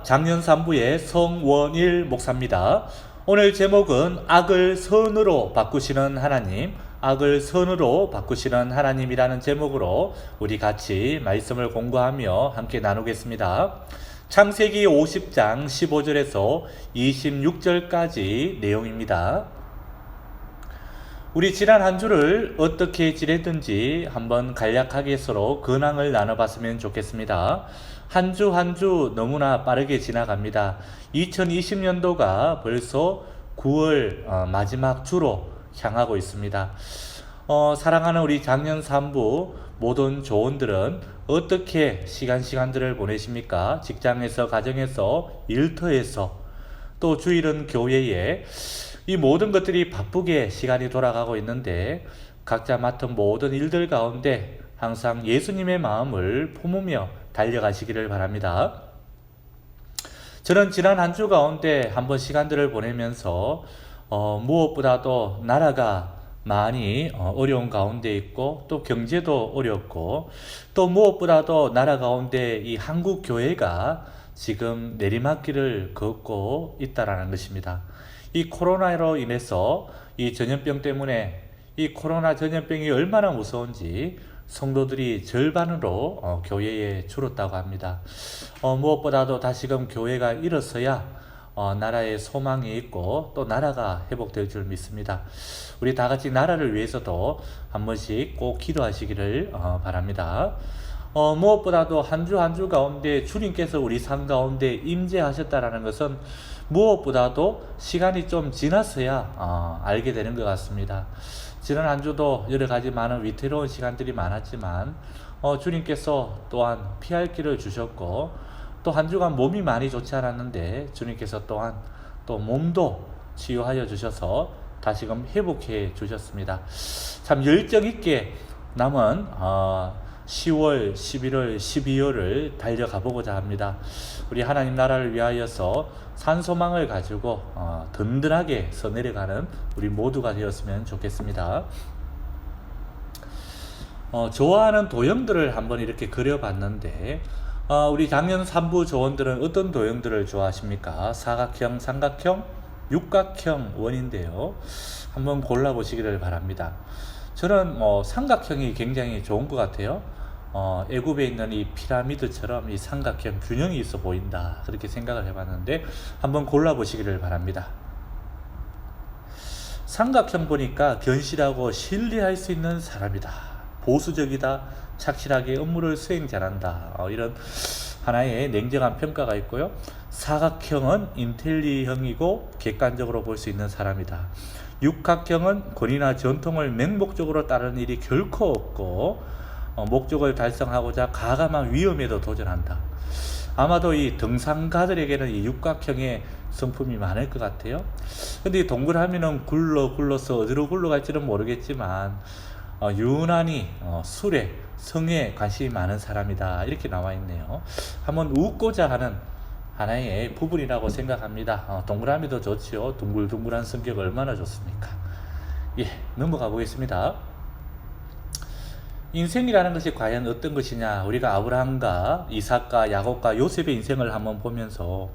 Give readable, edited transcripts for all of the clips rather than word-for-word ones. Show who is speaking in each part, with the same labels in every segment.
Speaker 1: 작년 3부의 성원일 목사입니다. 오늘 제목은 악을 선으로 바꾸시는 하나님, 악을 선으로 바꾸시는 하나님이라는 제목으로 우리 같이 말씀을 공부하며 함께 나누겠습니다. 창세기 50장 15절에서 26절까지 내용입니다. 우리 지난 한 주를 어떻게 지냈든지 한번 간략하게 서로 근황을 나눠봤으면 좋겠습니다. 한 주 한 주 너무나 빠르게 지나갑니다. 2020년도가 벌써 9월 마지막 주로 향하고 있습니다. 사랑하는 우리 작년 3부 모든 조원들은 어떻게 시간들을 보내십니까? 직장에서, 가정에서, 일터에서, 또 주일은 교회에 이 모든 것들이 바쁘게 시간이 돌아가고 있는데 각자 맡은 모든 일들 가운데 항상 예수님의 마음을 품으며 달려가시기를 바랍니다. 저는 지난 한 주 가운데 한번 시간들을 보내면서 무엇보다도 나라가 많이 어려운 가운데 있고 또 경제도 어렵고 또 무엇보다도 나라 가운데 이 한국 교회가 지금 내리막길을 걷고 있다라는 것입니다. 이 코로나로 인해서 이 전염병 때문에 이 코로나 전염병이 얼마나 무서운지 성도들이 절반으로 교회에 줄었다고 합니다. 무엇보다도 다시금 교회가 일어서야 나라에 소망이 있고 또 나라가 회복될 줄 믿습니다. 우리 다 같이 나라를 위해서도 한 번씩 꼭 기도하시기를 바랍니다. 무엇보다도 한 주 한 주 가운데 주님께서 우리 삶 가운데 임재하셨다라는 것은 무엇보다도 시간이 좀 지났어야 알게 되는 것 같습니다. 지난 한 주도 여러 가지 많은 위태로운 시간들이 많았지만 주님께서 또한 피할 길을 주셨고 또 한 주간 몸이 많이 좋지 않았는데 주님께서 또한 또 몸도 치유하여 주셔서 다시금 회복해 주셨습니다. 참 열정 있게 남은 10월, 11월, 12월을 달려가 보고자 합니다. 우리 하나님 나라를 위하여서 산소망을 가지고 든든하게 내려가는 우리 모두가 되었으면 좋겠습니다. 좋아하는 도형들을 한번 이렇게 그려봤는데 우리 작년 3부 조원들은 어떤 도형들을 좋아하십니까? 사각형, 삼각형, 육각형 원인데요. 한번 골라보시기를 바랍니다. 저는 삼각형이 굉장히 좋은 것 같아요. 애굽에 있는 이 피라미드처럼 이 삼각형 균형이 있어 보인다, 그렇게 생각을 해봤는데 한번 골라보시기를 바랍니다. 삼각형 보니까 견실하고 신뢰할 수 있는 사람이다, 보수적이다, 착실하게 업무를 수행 잘한다, 이런 하나의 냉정한 평가가 있고요. 사각형은 인텔리형이고 객관적으로 볼 수 있는 사람이다. 육각형은 권위나 전통을 맹목적으로 따르는 일이 결코 없고 목적을 달성하고자 가감한 위험에도 도전한다. 아마도 이 등산가들에게는 이 육각형의 성품이 많을 것 같아요. 근데 이 동그라미는 굴러서 어디로 굴러갈지는 모르겠지만 유난히 술에, 성에 관심이 많은 사람이다, 이렇게 나와 있네요. 한번 웃고자 하는 하나의 부분이라고 생각합니다. 동그라미도 좋지요. 둥글둥글한 성격 얼마나 좋습니까? 넘어가 보겠습니다. 인생이라는 것이 과연 어떤 것이냐, 우리가 아브라함과 이삭과 야곱과 요셉의 인생을 한번 보면서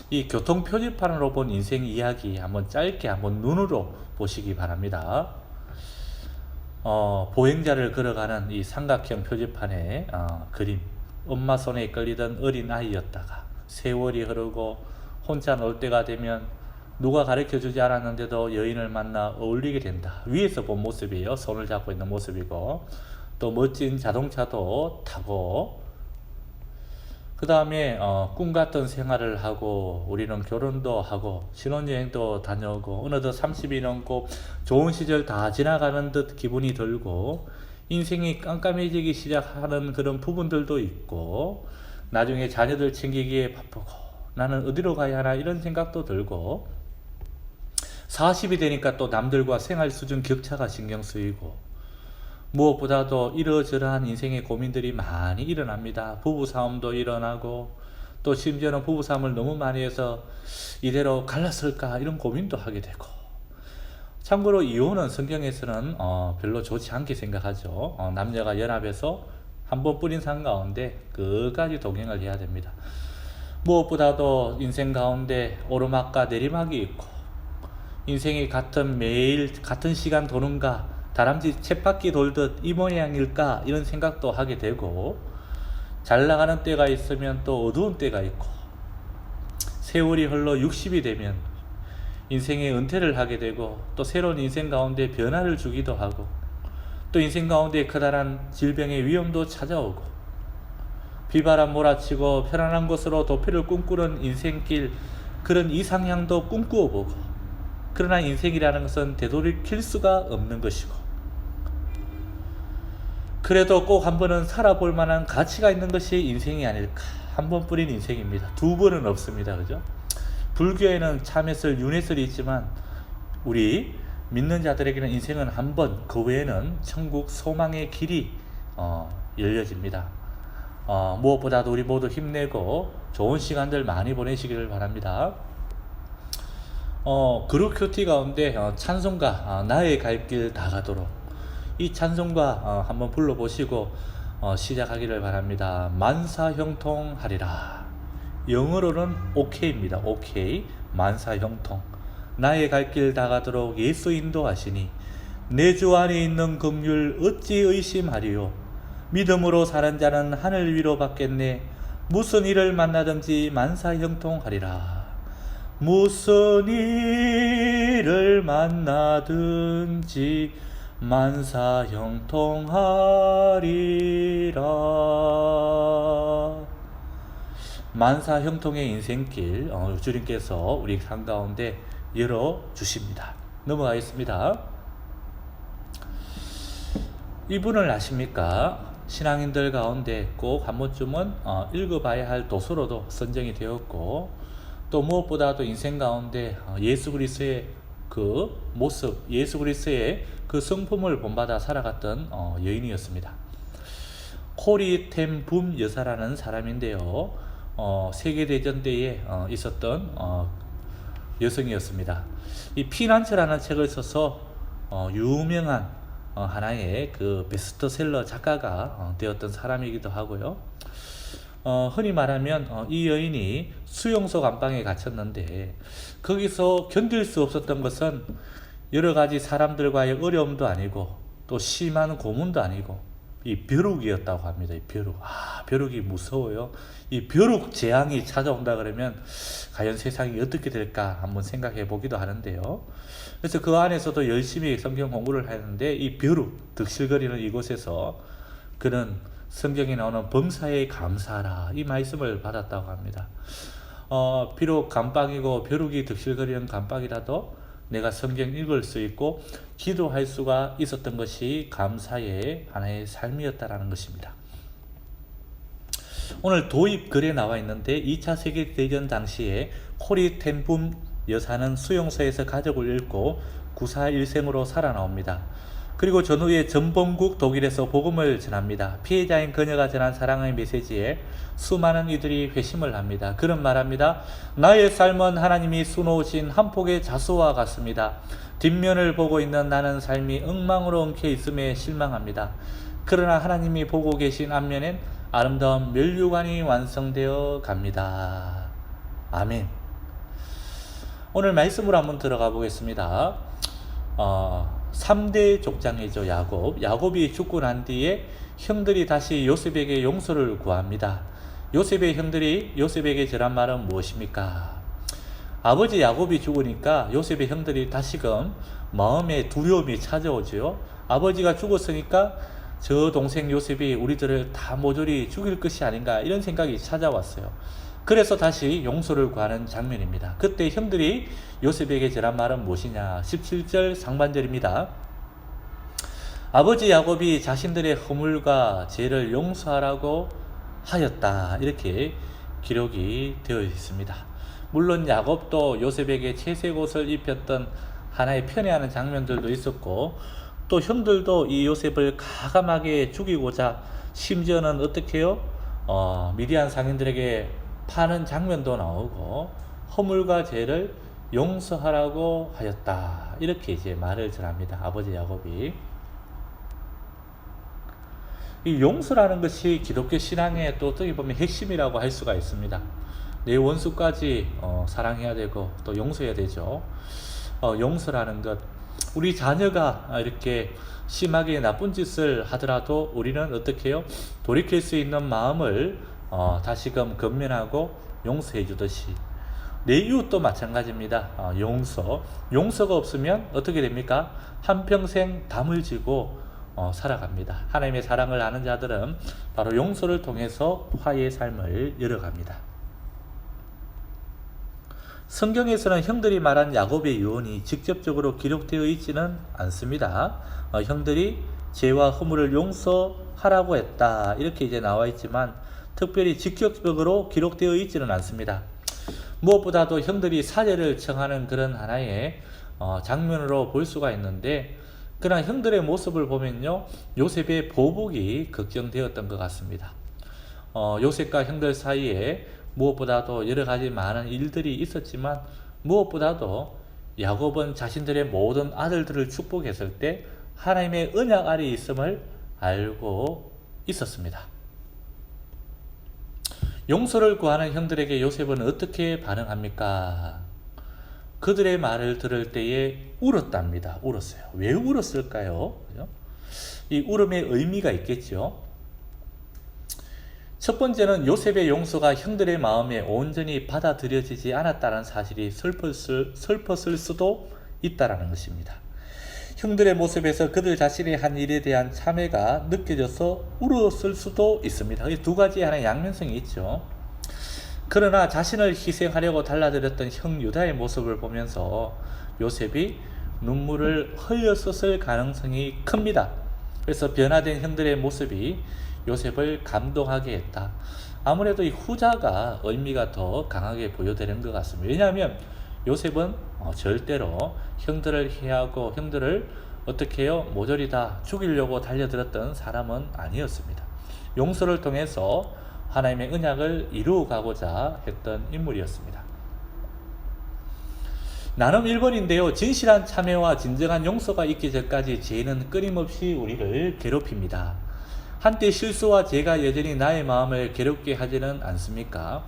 Speaker 1: 이 교통표지판으로 본 인생 이야기 한번 짧게 한번 눈으로 보시기 바랍니다. 보행자를 걸어가는 이 삼각형 표지판의 그림, 엄마 손에 끌리던 어린 아이였다가 세월이 흐르고 혼자 놀 때가 되면 누가 가르쳐주지 않았는데도 여인을 만나 어울리게 된다. 위에서 본 모습이에요. 손을 잡고 있는 모습이고, 또 멋진 자동차도 타고, 그 다음에 꿈같던 생활을 하고, 우리는 결혼도 하고 신혼여행도 다녀오고 어느덧 30이 넘고 좋은 시절 다 지나가는 듯 기분이 들고 인생이 깜깜해지기 시작하는 그런 부분들도 있고, 나중에 자녀들 챙기기에 바쁘고 나는 어디로 가야 하나 이런 생각도 들고, 40이 되니까 또 남들과 생활 수준 격차가 신경 쓰이고, 무엇보다도 이러저러한 인생의 고민들이 많이 일어납니다. 부부싸움도 일어나고 또 심지어는 부부싸움을 너무 많이 해서 이대로 갈랐을까 이런 고민도 하게 되고, 참고로 이혼은 성경에서는 별로 좋지 않게 생각하죠. 남녀가 연합해서 한 번뿐인 삶 가운데 끝까지 동행을 해야 됩니다. 무엇보다도 인생 가운데 오르막과 내리막이 있고, 인생이 매일 같은 시간 도는가, 다람쥐 쳇바퀴 돌듯 이 모양일까, 이런 생각도 하게 되고, 잘 나가는 때가 있으면 또 어두운 때가 있고, 세월이 흘러 60이 되면 인생의 은퇴를 하게 되고, 또 새로운 인생 가운데 변화를 주기도 하고, 또 인생 가운데 커다란 질병의 위험도 찾아오고, 비바람 몰아치고 편안한 곳으로 도피를 꿈꾸는 인생길, 그런 이상향도 꿈꾸어 보고, 그러나 인생이라는 것은 되돌이킬 수가 없는 것이고, 그래도 꼭 한 번은 살아볼 만한 가치가 있는 것이 인생이 아닐까. 한 번뿐인 인생입니다. 두 번은 없습니다. 그죠? 불교에는 참회설, 윤회설이 있지만 우리 믿는 자들에게는 인생은 한 번, 그 외에는 천국 소망의 길이 열려집니다. 무엇보다도 우리 모두 힘내고 좋은 시간들 많이 보내시기를 바랍니다. 그룹 큐티 가운데 찬송가 나의 갈 길 다 가도록, 이 찬송가 한번 불러보시고 시작하기를 바랍니다. 만사형통하리라. 영어로는 OK입니다. OK. 만사형통. 나의 갈 길 다 가도록 예수 인도하시니 내 주 안에 있는 긍휼 어찌 의심하리요. 믿음으로 사는 자는 하늘 위로 받겠네. 무슨 일을 만나든지 만사형통하리라. 무슨 일을 만나든지 만사형통하리라. 만사형통의 인생길 주님께서 우리 삶 가운데 열어주십니다. 넘어가겠습니다. 이분을 아십니까? 신앙인들 가운데 꼭 한 번쯤은 읽어봐야 할 도서로도 선정이 되었고, 또 무엇보다도 인생 가운데 예수 그리스도의 그 모습, 예수 그리스도의 그 성품을 본받아 살아갔던 여인이었습니다. 코리 텐 붐 여사라는 사람인데요, 세계대전 때에 있었던 여성이었습니다. 이 피난처라는 책을 써서 유명한 하나의 그 베스트셀러 작가가 되었던 사람이기도 하고요. 흔히 말하면 이 여인이 수용소 감방에 갇혔는데, 거기서 견딜 수 없었던 것은 여러 가지 사람들과의 어려움도 아니고 또 심한 고문도 아니고 이 벼룩이었다고 합니다. 이 벼룩. 벼룩이 무서워요. 이 벼룩 재앙이 찾아온다 그러면 과연 세상이 어떻게 될까 한번 생각해 보기도 하는데요. 그래서 그 안에서도 열심히 성경 공부를 하는데, 이 벼룩, 득실거리는 이곳에서 그는 성경에 나오는 범사에 감사하라, 이 말씀을 받았다고 합니다. 비록 감방이고 벼룩이 득실거리는 감방이라도 내가 성경 읽을 수 있고 기도할 수가 있었던 것이 감사의 하나의 삶이었다라는 것입니다. 오늘 도입 글에 나와 있는데, 2차 세계대전 당시에 코리 텐 붐 여사는 수용소에서 가족을 잃고 구사일생으로 살아나옵니다. 그리고 전후에 전범국 독일에서 복음을 전합니다. 피해자인 그녀가 전한 사랑의 메시지에 수많은 이들이 회심을 합니다. 그런 말합니다. 나의 삶은 하나님이 수놓으신 한 폭의 자수와 같습니다. 뒷면을 보고 있는 나는 삶이 엉망으로 엉켜 있음에 실망합니다. 그러나 하나님이 보고 계신 앞면엔 아름다운 면류관이 완성되어 갑니다. 아멘. 오늘 말씀으로 한번 들어가 보겠습니다. 3대 족장이죠. 야곱이 죽고 난 뒤에 형들이 다시 요셉에게 용서를 구합니다. 요셉의 형들이 요셉에게 전한 말은 무엇입니까? 아버지 야곱이 죽으니까 요셉의 형들이 다시금 마음에 두려움이 찾아오죠. 아버지가 죽었으니까 저 동생 요셉이 우리들을 다 모조리 죽일 것이 아닌가, 이런 생각이 찾아왔어요. 그래서 다시 용서를 구하는 장면입니다. 그때 형들이 요셉에게 전한 말은 무엇이냐? 17절 상반절입니다. 아버지 야곱이 자신들의 허물과 죄를 용서하라고 하였다, 이렇게 기록이 되어 있습니다. 물론 야곱도 요셉에게 채색 옷을 입혔던 하나의 편애하는 장면들도 있었고, 또 형들도 이 요셉을 가감하게 죽이고자 심지어는 어떻게 해요? 미디안 상인들에게 파는 장면도 나오고 허물과 죄를 용서하라고 하였다, 이렇게 이제 말을 전합니다. 아버지 야곱이. 이 용서라는 것이 기독교 신앙의 또 어떻게 보면 핵심이라고 할 수가 있습니다. 내 원수까지 사랑해야 되고 또 용서해야 되죠. 용서라는 것, 우리 자녀가 이렇게 심하게 나쁜 짓을 하더라도 우리는 어떻게 해요? 돌이킬 수 있는 마음을 다시금 건면하고 용서해 주듯이 내 이웃도 마찬가지입니다. 용서가 없으면 어떻게 됩니까? 한평생 담을 지고 살아갑니다. 하나님의 사랑을 아는 자들은 바로 용서를 통해서 화해의 삶을 열어갑니다. 성경에서는 형들이 말한 야곱의 유언이 직접적으로 기록되어 있지는 않습니다. 형들이 죄와 허물을 용서하라고 했다 이렇게 이제 나와 있지만 특별히 직접적으로 기록되어 있지는 않습니다. 무엇보다도 형들이 사죄를 청하는 그런 하나의 장면으로 볼 수가 있는데, 그러나 형들의 모습을 보면요, 요셉의 보복이 걱정되었던 것 같습니다. 요셉과 형들 사이에 무엇보다도 여러 가지 많은 일들이 있었지만, 무엇보다도 야곱은 자신들의 모든 아들들을 축복했을 때 하나님의 언약 아래 있음을 알고 있었습니다. 용서를 구하는 형들에게 요셉은 어떻게 반응합니까? 그들의 말을 들을 때에 울었답니다. 울었어요. 왜 울었을까요? 이 울음의 의미가 있겠죠. 첫 번째는 요셉의 용서가 형들의 마음에 온전히 받아들여지지 않았다는 사실이 슬펐을 수도 있다는 것입니다. 형들의 모습에서 그들 자신이 한 일에 대한 참회가 느껴져서 울었을 수도 있습니다. 이 두 가지 하나의 양면성이 있죠. 그러나 자신을 희생하려고 달라들었던 형 유다의 모습을 보면서 요셉이 눈물을 흘렸었을 가능성이 큽니다. 그래서 변화된 형들의 모습이 요셉을 감동하게 했다. 아무래도 이 후자가 의미가 더 강하게 부여되는 것 같습니다. 왜냐하면 요셉은 절대로 형들을 해하고 형들을 어떻게 해요? 모조리 다 죽이려고 달려들었던 사람은 아니었습니다. 용서를 통해서 하나님의 언약을 이루어가고자 했던 인물이었습니다. 나눔 1번인데요. 진실한 참회와 진정한 용서가 있기 전까지 죄는 끊임없이 우리를 괴롭힙니다. 한때 실수와 죄가 여전히 나의 마음을 괴롭게 하지는 않습니까?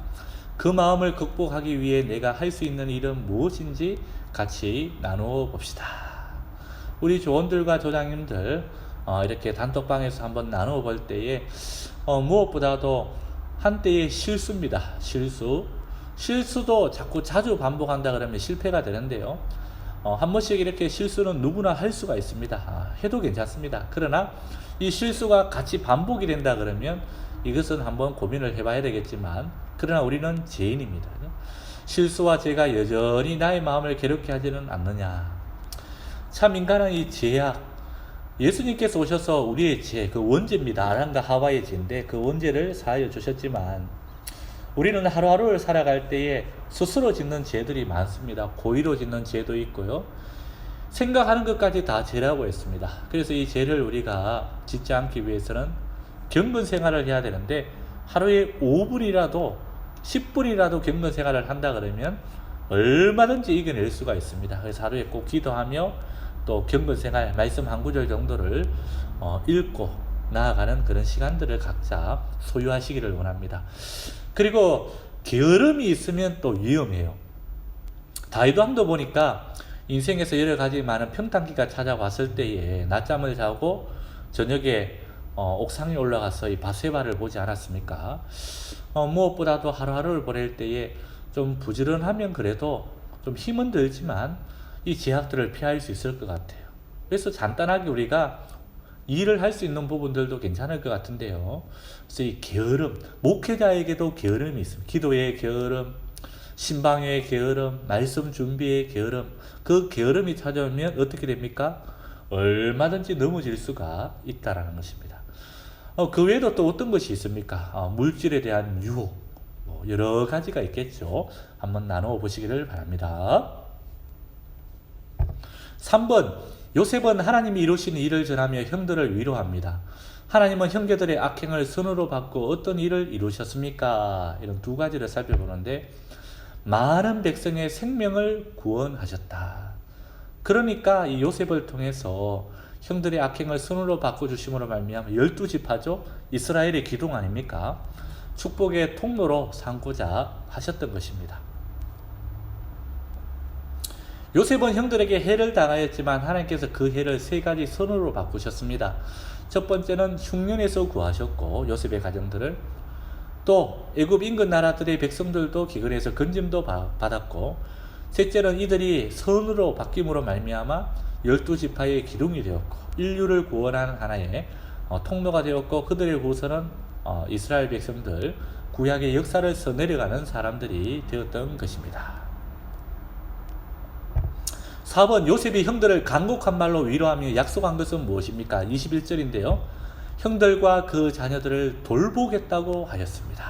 Speaker 1: 그 마음을 극복하기 위해 내가 할 수 있는 일은 무엇인지 같이 나누어 봅시다. 우리 조원들과 조장님들 이렇게 단톡방에서 한번 나누어 볼 때에 무엇보다도 한때의 실수입니다. 실수도 자주 반복한다 그러면 실패가 되는데요. 한 번씩 이렇게 실수는 누구나 할 수가 있습니다. 해도 괜찮습니다. 그러나 이 실수가 같이 반복이 된다 그러면 이것은 한번 고민을 해봐야 되겠지만, 그러나 우리는 죄인입니다. 실수와 죄가 여전히 나의 마음을 괴롭게 하지는 않느냐. 참 인간은 이 죄악, 예수님께서 오셔서 우리의 죄, 그 원죄입니다. 아담과 하와의 죄인데 그 원죄를 사하여 주셨지만 우리는 하루하루를 살아갈 때에 스스로 짓는 죄들이 많습니다. 고의로 짓는 죄도 있고요. 생각하는 것까지 다 죄라고 했습니다. 그래서 이 죄를 우리가 짓지 않기 위해서는 경건 생활을 해야 되는데, 하루에 5분이라도 10분이라도 경건 생활을 한다 그러면 얼마든지 이겨낼 수가 있습니다. 그래서 하루에 꼭 기도하며 또 경건 생활, 말씀 한 구절 정도를 읽고 나아가는 그런 시간들을 각자 소유하시기를 원합니다. 그리고 게으름이 있으면 또 위험해요. 다윗 왕도 보니까 인생에서 여러 가지 많은 평탄기가 찾아왔을 때에 낮잠을 자고 저녁에 옥상에 올라가서 이 밧세바를 보지 않았습니까? 무엇보다도 하루하루를 보낼 때에 좀 부지런하면 그래도 좀 힘은 들지만 이 제약들을 피할 수 있을 것 같아요. 그래서 간단하게 우리가 일을 할 수 있는 부분들도 괜찮을 것 같은데요. 그래서 이 게으름, 목회자에게도 게으름이 있습니다. 기도의 게으름, 신방의 게으름, 말씀 준비의 게으름, 그 게으름이 찾아오면 어떻게 됩니까? 얼마든지 넘어질 수가 있다는 것입니다. 그 외에도 또 어떤 것이 있습니까? 물질에 대한 유혹, 여러 가지가 있겠죠. 한번 나누어 보시기를 바랍니다. 3번, 요셉은 하나님이 이루신 일을 전하며 형들을 위로합니다. 하나님은 형제들의 악행을 선으로 받고 어떤 일을 이루셨습니까? 이런 두 가지를 살펴보는데, 많은 백성의 생명을 구원하셨다. 그러니까 이 요셉을 통해서 형들의 악행을 선으로 바꿔주심으로 말미암아 12지파죠. 이스라엘의 기둥 아닙니까? 축복의 통로로 삼고자 하셨던 것입니다. 요셉은 형들에게 해를 당하였지만 하나님께서 그 해를 세 가지 선으로 바꾸셨습니다. 첫 번째는 흉년에서 구하셨고 요셉의 가정들을, 또 애굽 인근 나라들의 백성들도 기근에서 건짐도 받았고, 셋째는 이들이 선으로 바뀜으로 말미암아 12지파의 기둥이 되었고 인류를 구원하는 하나의 통로가 되었고, 그들의 후손은 이스라엘 백성들, 구약의 역사를 써내려가는 사람들이 되었던 것입니다. 4번, 요셉이 형들을 간곡한 말로 위로하며 약속한 것은 무엇입니까? 21절인데요. 형들과 그 자녀들을 돌보겠다고 하였습니다.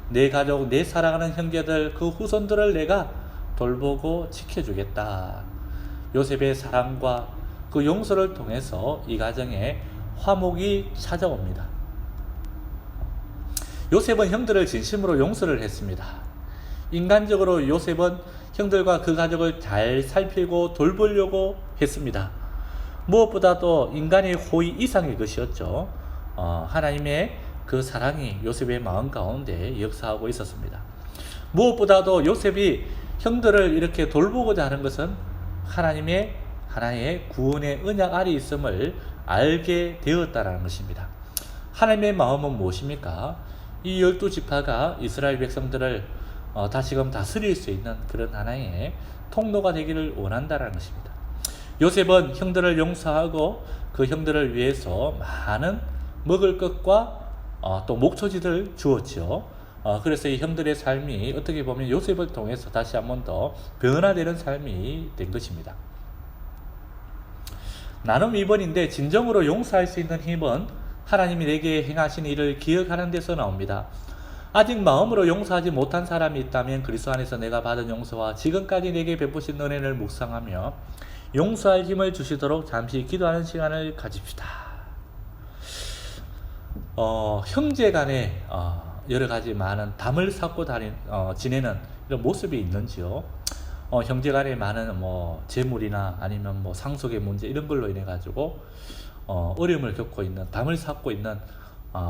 Speaker 1: 내 가족, 내 사랑하는 형제들, 그 후손들을 내가 돌보고 지켜주겠다. 요셉의 사랑과 그 용서를 통해서 이 가정에 화목이 찾아옵니다. 요셉은 형들을 진심으로 용서를 했습니다. 인간적으로 요셉은 형들과 그 가족을 잘 살피고 돌보려고 했습니다. 무엇보다도 인간의 호의 이상의 것이었죠. 하나님의 그 사랑이 요셉의 마음 가운데 역사하고 있었습니다. 무엇보다도 요셉이 형들을 이렇게 돌보고자 하는 것은 하나님의 하나의 구원의 언약 아래 있음을 알게 되었다는 것입니다. 하나님의 마음은 무엇입니까? 이 12지파가 이스라엘 백성들을 다시금 다스릴 수 있는 그런 하나의 통로가 되기를 원한다는 것입니다. 요셉은 형들을 용서하고 그 형들을 위해서 많은 먹을 것과 또 목초지를 주었죠. 그래서 이 형들의 삶이 어떻게 보면 요셉을 통해서 다시 한 번 더 변화되는 삶이 된 것입니다. 나눔 2번인데, 진정으로 용서할 수 있는 힘은 하나님이 내게 행하신 일을 기억하는 데서 나옵니다. 아직 마음으로 용서하지 못한 사람이 있다면 그리스도 안에서 내가 받은 용서와 지금까지 내게 베푸신 은혜를 묵상하며 용서할 힘을 주시도록 잠시 기도하는 시간을 가집시다. 형제 간에 여러 가지 많은 담을 쌓고 지내는 이런 모습이 있는지요? 형제 간에 많은 재물이나 아니면 상속의 문제 이런 걸로 인해 가지고 어려움을 겪고 있는, 담을 쌓고 있는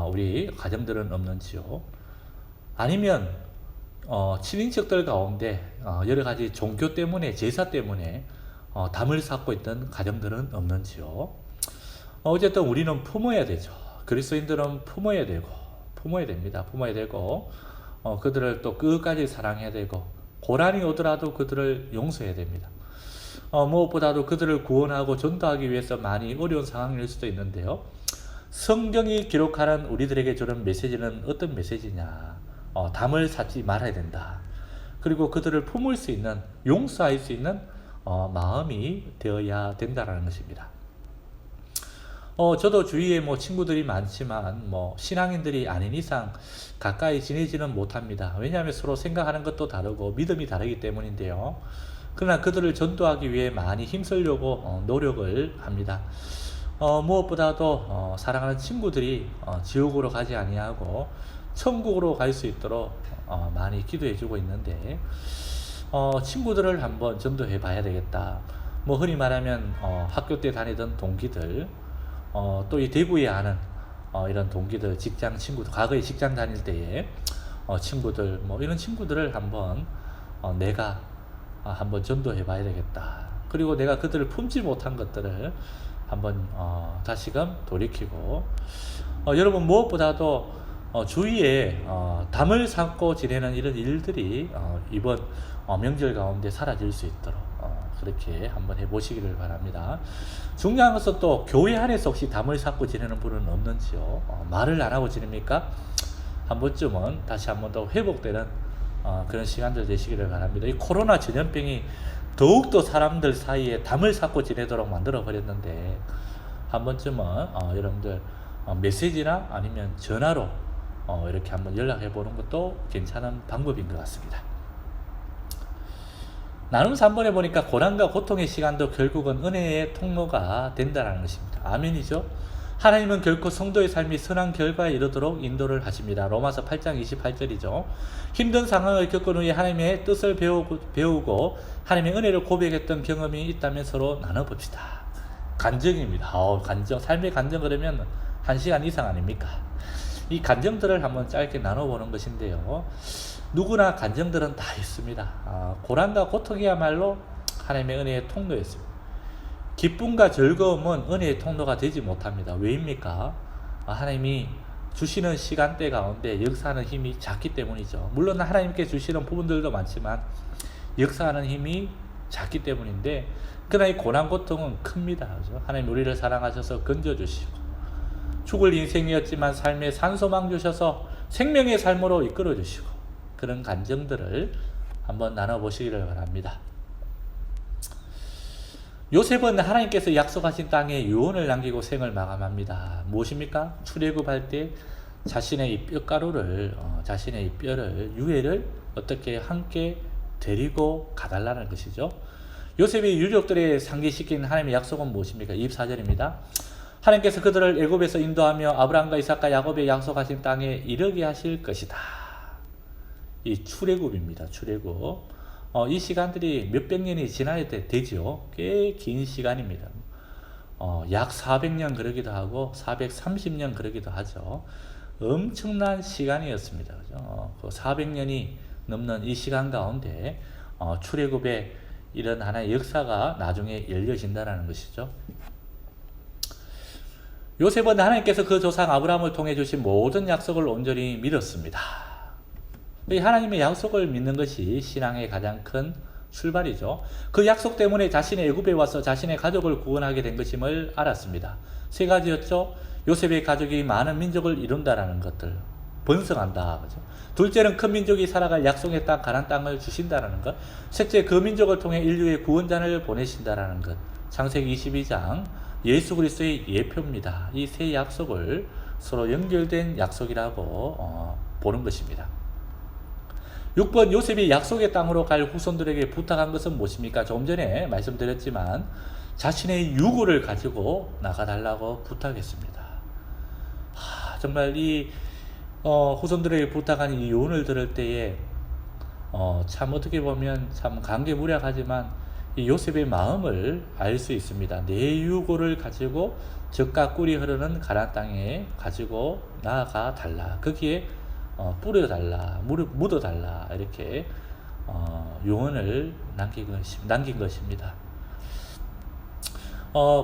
Speaker 1: 우리 가정들은 없는지요? 아니면 친인척들 가운데 여러 가지 종교 때문에, 제사 때문에 담을 쌓고 있던 가정들은 없는지요? 어쨌든 우리는 품어야 되죠. 그리스도인들은 품어야 됩니다. 품어야 되고 그들을 또 끝까지 사랑해야 되고, 고난이 오더라도 그들을 용서해야 됩니다. 무엇보다도 그들을 구원하고 전도하기 위해서 많이 어려운 상황일 수도 있는데요. 성경이 기록하는 우리들에게 주는 메시지는 어떤 메시지냐? 담을 쌓지 말아야 된다. 그리고 그들을 품을 수 있는, 용서할 수 있는 마음이 되어야 된다는 것입니다. 저도 주위에 친구들이 많지만 신앙인들이 아닌 이상 가까이 지내지는 못합니다. 왜냐하면 서로 생각하는 것도 다르고 믿음이 다르기 때문인데요. 그러나 그들을 전도하기 위해 많이 힘쓰려고 노력을 합니다. 무엇보다도 사랑하는 친구들이 지옥으로 가지 아니하고 천국으로 갈 수 있도록 많이 기도해 주고 있는데, 친구들을 한번 전도해 봐야 되겠다. 흔히 말하면 학교 때 다니던 동기들, 또 이 대구에 아는 이런 동기들, 직장 친구들, 과거에 직장 다닐 때의 친구들, 이런 친구들을 한번 내가 한번 전도해 봐야 되겠다. 그리고 내가 그들을 품지 못한 것들을 한번 다시금 돌이키고, 여러분 무엇보다도 주위에 담을 쌓고 지내는 이런 일들이 이번 명절 가운데 사라질 수 있도록 그렇게 한번 해보시기를 바랍니다. 중요한 것은 또 교회 안에서 혹시 담을 쌓고 지내는 분은 없는지요? 말을 안 하고 지냅니까? 한 번쯤은 다시 한 번 더 회복되는 그런 시간들 되시기를 바랍니다. 이 코로나 전염병이 더욱더 사람들 사이에 담을 쌓고 지내도록 만들어 버렸는데, 한 번쯤은 여러분들 메시지나 아니면 전화로 이렇게 한번 연락해 보는 것도 괜찮은 방법인 것 같습니다. 나눔 3번에 보니까 고난과 고통의 시간도 결국은 은혜의 통로가 된다는 것입니다. 아멘이죠? 하나님은 결코 성도의 삶이 선한 결과에 이르도록 인도를 하십니다. 로마서 8장 28절이죠. 힘든 상황을 겪은 후에 하나님의 뜻을 배우고 하나님의 은혜를 고백했던 경험이 있다면 서로 나눠봅시다. 간증입니다. 간증, 삶의 간증 그러면 1시간 이상 아닙니까? 이 간증들을 한번 짧게 나눠보는 것인데요. 누구나 간증들은 다 있습니다. 고난과 고통이야말로 하나님의 은혜의 통로였습니다. 기쁨과 즐거움은 은혜의 통로가 되지 못합니다. 왜입니까? 하나님이 주시는 시간대 가운데 역사하는 힘이 작기 때문이죠. 물론 하나님께 주시는 부분들도 많지만 역사하는 힘이 작기 때문인데, 그러나 이 고난 고통은 큽니다. 그렇죠? 하나님 우리를 사랑하셔서 건져주시고 죽을 인생이었지만 삶에 산소망 주셔서 생명의 삶으로 이끌어 주시고, 그런 간증들을 한번 나눠보시기를 바랍니다. 요셉은 하나님께서 약속하신 땅에 유언을 남기고 생을 마감합니다. 무엇입니까? 출애굽할 때 자신의 이 뼈가루를, 자신의 이 뼈를, 유해를 어떻게 함께 데리고 가달라는 것이죠. 요셉이 유족들에 상기시킨 하나님의 약속은 무엇입니까? 24절입니다. 하나님께서 그들을 애굽에서 인도하며 아브라함과 이삭과 야곱에 약속하신 땅에 이르게 하실 것이다. 이 출애굽입니다. 출애굽. 이 시간들이 몇백 년이 지나야 되죠. 꽤 긴 시간입니다. 약 400년 그러기도 하고 430년 그러기도 하죠. 엄청난 시간이었습니다. 그죠? 400년이 넘는 이 시간 가운데 출애굽의 이런 하나의 역사가 나중에 열려진다는 것이죠. 요셉은 하나님께서 그 조상 아브라함을 통해 주신 모든 약속을 온전히 믿었습니다. 하나님의 약속을 믿는 것이 신앙의 가장 큰 출발이죠. 그 약속 때문에 자신의 애굽에 와서 자신의 가족을 구원하게 된 것임을 알았습니다. 세 가지였죠. 요셉의 가족이 많은 민족을 이룬다라는 것들, 번성한다. 그죠? 둘째는 큰 민족이 살아갈 약속의 땅, 가나안 땅을 주신다라는 것. 셋째, 그 민족을 통해 인류의 구원자를 보내신다라는 것. 창세기 22장 예수 그리스도의 예표입니다. 이 세 약속을 서로 연결된 약속이라고 보는 것입니다. 6번, 요셉이 약속의 땅으로 갈 후손들에게 부탁한 것은 무엇입니까? 조금 전에 말씀드렸지만 자신의 유고를 가지고 나가달라고 부탁했습니다. 정말 이 후손들에게 부탁한 이 유언을 들을 때에 참 어떻게 보면 참 감개무량하지만 이 요셉의 마음을 알 수 있습니다. 내 유고를 가지고 젖과 꿀이 흐르는 가나안 땅에 가지고 나아가 달라. 거기에 뿌려달라, 묻어달라, 이렇게 유언을 남긴 것입니다.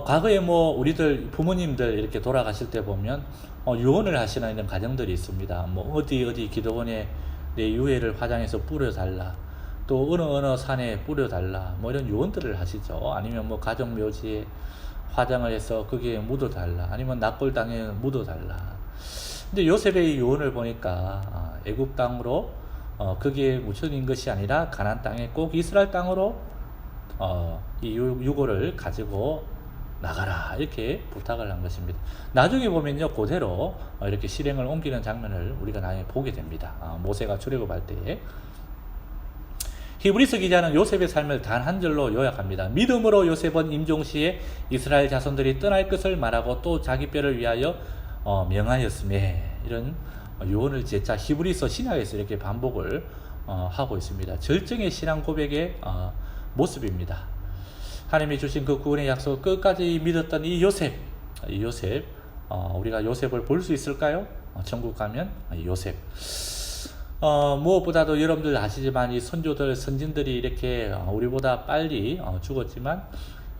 Speaker 1: 과거에 우리들 부모님들 이렇게 돌아가실 때 보면 유언을 하시는 이런 가정들이 있습니다. 어디 기도원에 내 유해를 화장해서 뿌려달라, 또 어느 산에 뿌려달라, 이런 유언들을 하시죠. 아니면 가족 묘지에 화장을 해서 거기에 묻어달라, 아니면 납골당에 묻어달라. 근데 요셉의 유언을 보니까 애굽 땅으로 거기에 묻혀진 것이 아니라 가나안 땅에 꼭 이스라엘 땅으로 이 유고를 가지고 나가라, 이렇게 부탁을 한 것입니다. 나중에 보면요, 그대로 이렇게 실행을 옮기는 장면을 우리가 나중에 보게 됩니다. 모세가 출애굽할 때에. 히브리서 기자는 요셉의 삶을 단 한 절로 요약합니다. 믿음으로 요셉은 임종시에 이스라엘 자손들이 떠날 것을 말하고 또 자기 뼈를 위하여 명하였음에, 이런 유언을 재차 히브리서 신약에서 이렇게 반복을 하고 있습니다. 절정의 신앙 고백의 모습입니다. 하나님이 주신 그 구원의 약속을 끝까지 믿었던 이 요셉, 우리가 요셉을 볼 수 있을까요? 천국 가면 요셉. 무엇보다도 여러분들 아시지만 이 선조들, 선진들이 이렇게 우리보다 빨리 죽었지만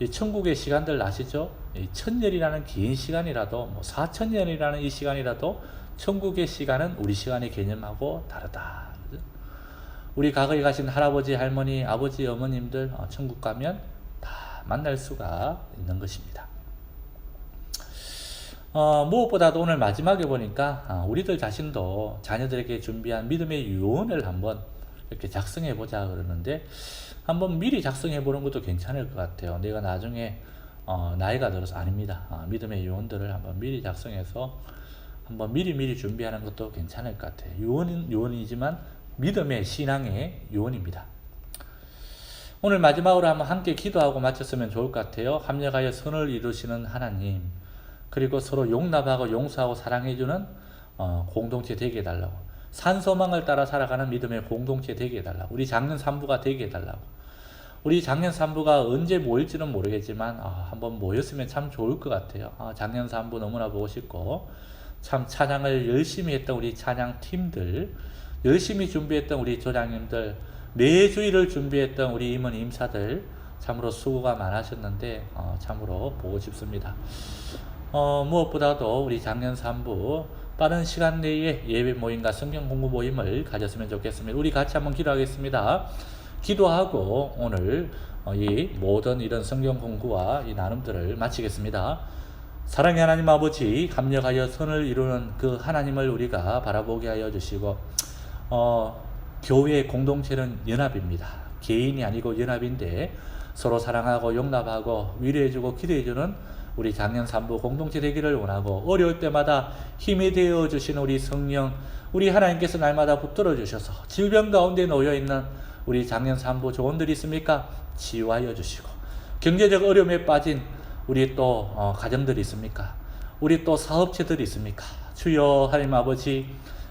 Speaker 1: 이 천국의 시간들 아시죠? 1000년이라는 긴 시간이라도 4000년이라는 이 시간이라도 천국의 시간은 우리 시간의 개념하고 다르다. 우리 과거에 가신 할아버지, 할머니, 아버지, 어머님들 천국 가면 다 만날 수가 있는 것입니다. 무엇보다도 오늘 마지막에 보니까 우리들 자신도 자녀들에게 준비한 믿음의 유언을 한번 이렇게 작성해 보자 그러는데, 한번 미리 작성해 보는 것도 괜찮을 것 같아요. 내가 나중에 나이가 들어서, 아닙니다. 믿음의 유언들을 한번 미리 작성해서 한번 미리 준비하는 것도 괜찮을 것 같아요. 유언이지만 믿음의 신앙의 유언입니다. 오늘 마지막으로 한번 함께 기도하고 마쳤으면 좋을 것 같아요. 합력하여 선을 이루시는 하나님, 그리고 서로 용납하고 용서하고 사랑해주는 공동체 되게 해달라고, 산소망을 따라 살아가는 믿음의 공동체 되게 해달라고, 우리 작년 산부가 되게 해달라고. 우리 작년 산부가 언제 모일지는 모르겠지만 한번 모였으면 참 좋을 것 같아요. 작년 산부 너무나 보고 싶고, 참 찬양을 열심히 했던 우리 찬양팀들, 열심히 준비했던 우리 조장님들, 매주일을 준비했던 우리 임원 임사들 참으로 수고가 많으셨는데 참으로 보고 싶습니다. 무엇보다도 우리 작년 3부 빠른 시간 내에 예배 모임과 성경 공부 모임을 가졌으면 좋겠습니다. 우리 같이 한번 기도하겠습니다. 기도하고 오늘 이 모든 이런 성경 공부와 이 나눔들을 마치겠습니다. 사랑의 하나님 아버지, 합력하여 선을 이루는 그 하나님을 우리가 바라보게 하여 주시고 교회 공동체는 연합입니다. 개인이 아니고 연합인데 서로 사랑하고 용납하고 위로해주고 기도해주는 우리 작년 3부 공동체 되기를 원하고, 어려울 때마다 힘이 되어 주시는 우리 성령, 우리 하나님께서 날마다 붙들어 주셔서 질병 가운데 놓여있는 우리 작년 3부 조원들이 있습니까? 치유하여 주시고, 경제적 어려움에 빠진 우리 또 가정들이 있습니까? 우리 또 사업체들이 있습니까? 주여 하나님 아버지,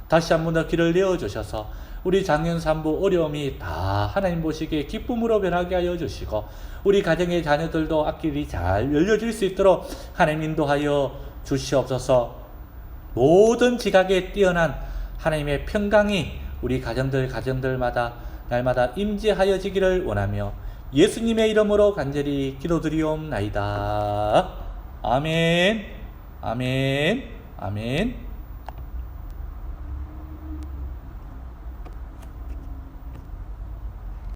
Speaker 1: 다시 한 번 더 길을 내어주셔서 우리 작년 3부 어려움이 다 하나님 보시기에 기쁨으로 변하게 하여 주시고, 우리 가정의 자녀들도 앞길이 잘 열려질 수 있도록 하나님 인도하여 주시옵소서. 모든 지각에 뛰어난 하나님의 평강이 우리 가정들마다 날마다 임재하여지기를 원하며 예수님의 이름으로 간절히 기도드리옵나이다. 아멘, 아멘, 아멘.